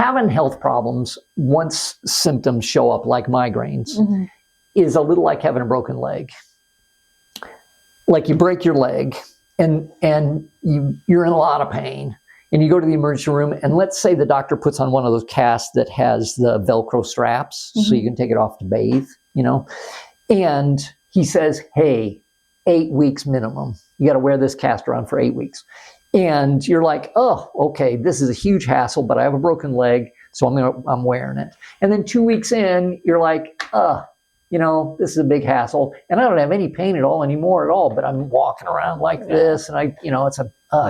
having health problems once symptoms show up, like migraines, is a little like having a broken leg. Like you break your leg and you're in a lot of pain, and you go to the emergency room, and let's say the doctor puts on one of those casts that has the Velcro straps so you can take it off to bathe, and he says, hey, 8 weeks minimum. You got to wear this cast around for 8 weeks. And you're like, oh, okay, this is a huge hassle, but I have a broken leg, so I'm wearing it. And then 2 weeks in, you're like, this is a big hassle, and I don't have any pain at all anymore at all, but I'm walking around like this, and I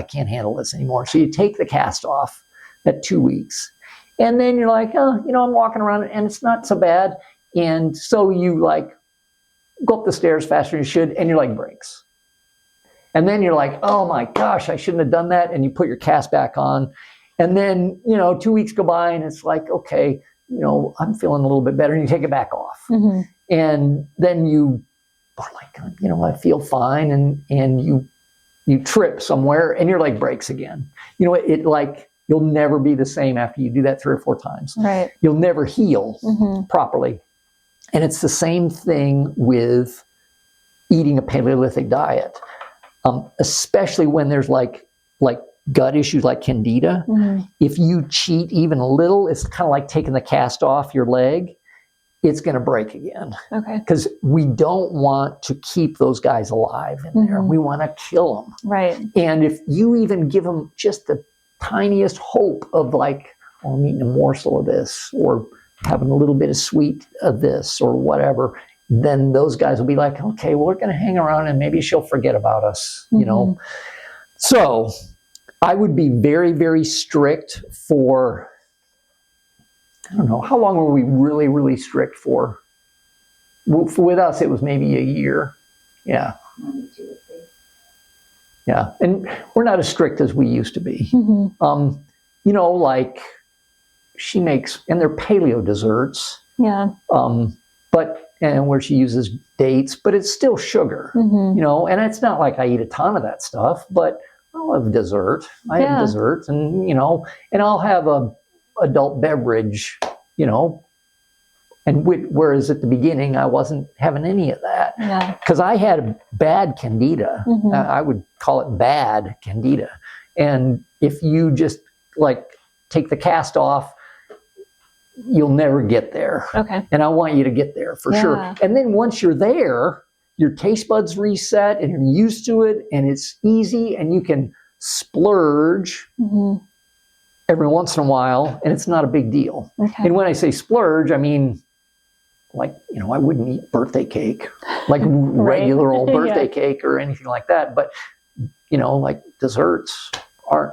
can't handle this anymore. So you take the cast off at 2 weeks, and then you're like, I'm walking around, and it's not so bad. And so you go up the stairs faster than you should, and your leg breaks. And then you're like, oh my gosh, I shouldn't have done that. And you put your cast back on. And then, 2 weeks go by, and it's like, okay, I'm feeling a little bit better. And you take it back off. And then you are like, I feel fine. And you trip somewhere, and your leg breaks again. You'll never be the same after you do that 3 or 4 times. Right. You'll never heal properly. And it's the same thing with eating a Paleolithic diet. Especially when there's like gut issues like candida. If you cheat even a little, it's kind of like taking the cast off your leg. It's going to break again. Okay. Because we don't want to keep those guys alive in there. We want to kill them. Right. And if you even give them just the tiniest hope of I'm eating a morsel of this, or having a little bit of sweet of this, or whatever, then those guys will be like, okay, well, we're going to hang around, and maybe she'll forget about us, So I would be very, very strict for, I don't know, how long were we really, really strict for? With us, it was maybe a year. Yeah. Yeah. And we're not as strict as we used to be. She makes, and they're paleo desserts. Yeah. And where she uses dates, but it's still sugar, and it's not like I eat a ton of that stuff, but I'll have dessert. I have dessert, and, and I'll have a adult beverage, and whereas at the beginning, I wasn't having any of that because I had bad candida. I would call it bad candida. And if you just take the cast off, you'll never get there. Okay. And I want you to get there for sure. And then once you're there, your taste buds reset, and you're used to it, and it's easy, and you can splurge every once in a while, and it's not a big deal. Okay. And when I say splurge, I mean, I wouldn't eat birthday cake, regular old birthday cake or anything like that. But, desserts aren't,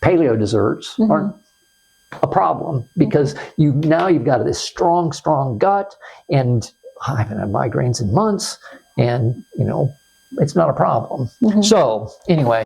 paleo desserts aren't a problem, because you've got this strong gut, and I haven't had migraines in months, and it's not a problem. So anyway.